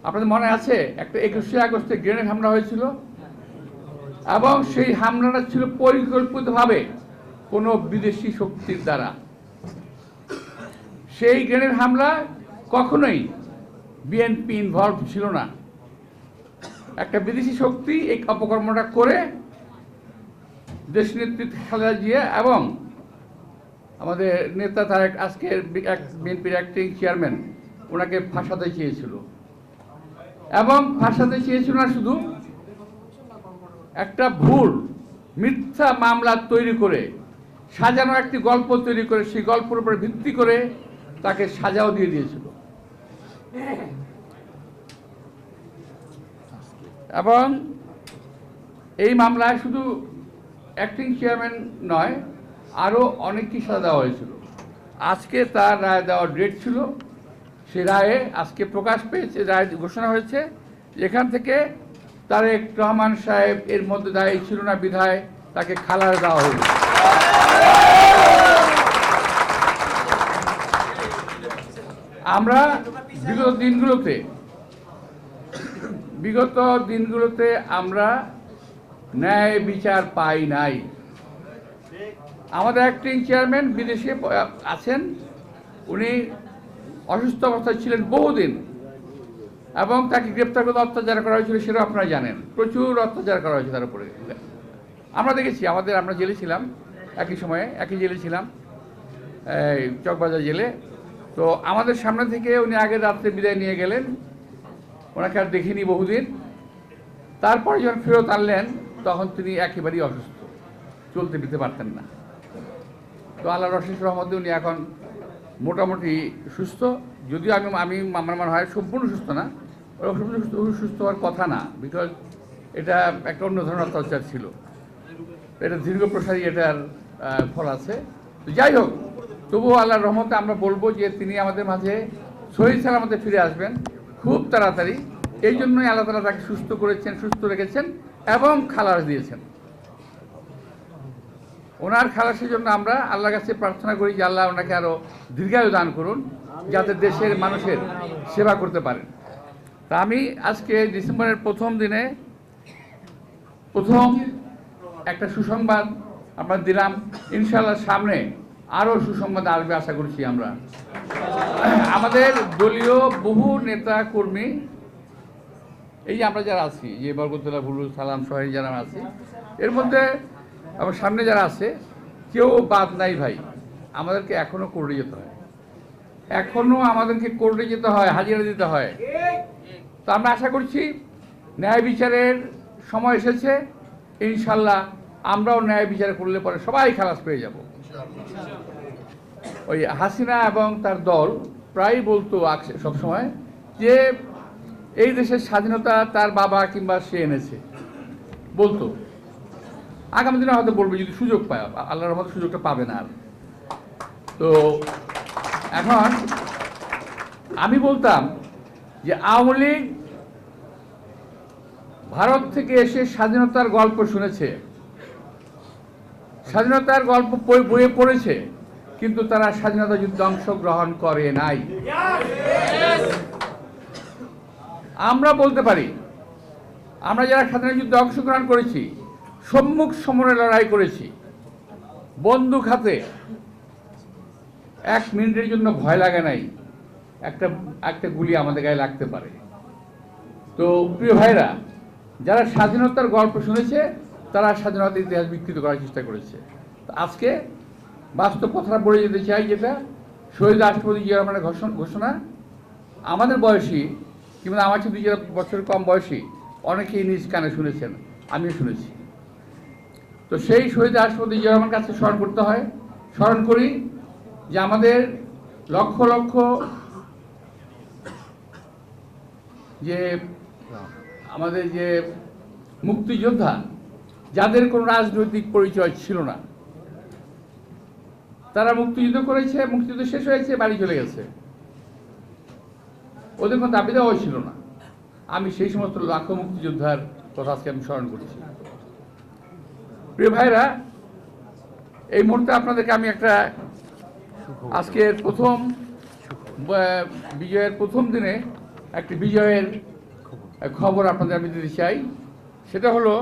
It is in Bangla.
আপনাদের মনে আছে একটা 21শে আগস্টে গ্রেনেড হামলা হয়েছিল, এবং সেই হামলাটা ছিল পরিকল্পিতভাবে কোনো বিদেশি শক্তির দ্বারা। সেই গ্রেনেড হামলা কখনোই বিএনপি ইনভলভ ছিল না। একটা বিদেশি শক্তি এই অপকর্মটা করে দেশনেত্রী খালেদা জিয়া এবং আমাদের নেতা তারেক, আজকের বিএনপির অ্যাক্টিং চেয়ারম্যান, ওনাকে ফাঁসাতে চেয়েছিল। এবং ফাঁসাতে চেয়েছিল না শুধু, একটা ভুল মিথ্যা মামলা তৈরি করে সাজানো একটি গল্প তৈরি করে সেই গল্পের উপরে ভিত্তি করে তাকে সাজাও দিয়ে দিয়েছিল। এবং এই মামলায় শুধু অ্যাক্টিং চেয়ারম্যান নয়, আরও অনেককে সাজা দেওয়া হয়েছিল। আজকে তার রায় দেওয়ার ডেট ছিল, সে রায়ে আজকে প্রকাশ পেয়েছে, রায় ঘোষণা হয়েছে। এখান থেকে তারেক রহমান সাহেব এর মধ্যে দায়ী ছিল না বিধায় তাকে খালার দেওয়া হলো। আমরা বিগত দিনগুলোতে আমরা ন্যায় বিচার পাই নাই। আমাদের অ্যাক্টিং চেয়ারম্যান বিদেশে আছেন, উনি অসুস্থ অবস্থায় ছিলেন বহুদিন, এবং তাকে গ্রেপ্তার করে অত্যাচার করা হয়েছিল, সেটা আপনারা জানেন। প্রচুর অত্যাচার করা হয়েছে তার উপরে। আমরা দেখেছি, আমরা জেলে ছিলাম, একই জেলে ছিলাম, এই চকবাজার জেলে। তো আমাদের সামনে থেকে উনি আগের রাত্রে বিদায় নিয়ে গেলেন, ওনাকে আর দেখিনি বহুদিন। তারপরে যখন ফেরত আনলেন তখন তিনি একেবারেই অসুস্থ, চলতে ফিরতে পারতেন না। তো আল্লাহর অশেষ রহমতে উনি এখন মোটামুটি সুস্থ, যদিও আমার মনে হয় সম্পূর্ণ সুস্থ না, সুস্থ হওয়ার কথা না, বিকজ এটা একটা অন্য ধরনের অত্যাচার ছিল, এটা দীর্ঘ প্রসারী এটার ফল আছে। তো যাই হোক, তবুও আল্লাহর রহমতে আমরা বলবো যে তিনি আমাদের মাঝে সহি সালামতে ফিরে আসবেন খুব তাড়াতাড়ি। এই জন্যই আল্লাহ তাআলা তাকে সুস্থ করেছেন, সুস্থ রেখেছেন এবং খালাস দিয়েছেন। ওনার খালাসের জন্য আমরা আল্লাহর কাছে প্রার্থনা করি যে আল্লাহ ওনাকে আরও দীর্ঘায়ু দান করুন, যাতে দেশের মানুষের সেবা করতে পারেন। তা আমি আজকে ডিসেম্বরের প্রথম দিনে একটা সুসংবাদ আমরা দিলাম। ইনশাআল্লাহ সামনে আরও সুসংবাদ আসবে আশা করছি আমরা। আমাদের দলীয় বহু নেতা কর্মী, এই যে আমরা যারা আছি, যে বরকতুল্লাহ, বুলু, সালাম, সোহেল যারা আছি, এর মধ্যে আমার সামনে যারা আছে কেউ বাদ নাই ভাই। আমাদেরকে এখনো কোর্টে যেতে হয়, হাজিরা দিতে হয়। তো আমরা আশা করছি ন্যায় বিচারের সময় এসেছে, ইনশাল্লাহ আমরাও ন্যায় বিচার করলে পরে সবাই খালাস পেয়ে যাব। ওই হাসিনা এবং তার দল প্রায় বলতো সবসময় যে এই দেশের স্বাধীনতা তার বাবা কিংবা সে এনেছে, বলতো। আগামী দিনে হয়তো বলবে যদি সুযোগ পায়, আল্লাহর মতো সুযোগটা পাবে না আর। তো এখন আমি বলতাম যে আওয়ামী লীগ ভারত থেকে এসে স্বাধীনতার গল্প শুনেছে, স্বাধীনতার গল্প বইয়ে পড়েছে, কিন্তু তারা স্বাধীনতা যুদ্ধে অংশগ্রহণ করে নাই। আমরা বলতে পারি, আমরা যারা স্বাধীনতা যুদ্ধে অংশগ্রহণ করেছি, সম্মুখ সমরে লড়াই করেছি, বন্দুক হাতে, 1 মিনিটের জন্য ভয় লাগে নাই একটা গুলি আমাদের গায়ে লাগতে পারে। তো প্রিয় ভাইরা, যারা স্বাধীনতার গল্প শুনেছে তারা স্বাধীনতার ইতিহাস বিকৃত করার চেষ্টা করেছে। আজকে বাস্তব কথাটা বলে যেতে চাই, যেটা শহীদ রাষ্ট্রপতি জিয়া রহমানের ঘোষণা। আমাদের বয়সী কিংবা আমার চেয়ে 2 বছর কম বয়সী অনেকেই নিজ কানে শুনেছেন, আমিও শুনেছি। তো সেই শহীদ রাষ্ট্রপতি জিয়া রহমানের কাছে স্মরণ করি যে আমাদের লক্ষ লক্ষ আমাদের যে মুক্তিযোদ্ধা, যাদের কোনো রাজনৈতিক পরিচয় ছিল না, তারা মুক্তিযুদ্ধ করেছে, মুক্তিযুদ্ধ শেষ হয়েছে, বাড়ি চলে গেছে, ওদের কোনো দাবি দেওয়া ছিল না। আমি সেই সমস্ত লাখো মুক্তিযোদ্ধার কথা আজকে আমি স্মরণ করছি। প্রিয় ভাইরা, এই মুহূর্তে আপনাদেরকে আমি একটা আজকের বিজয়ের প্রথম দিনে একটি বিজয়ের খবর আপনাদের আমি দিতে চাই। সেটা হলো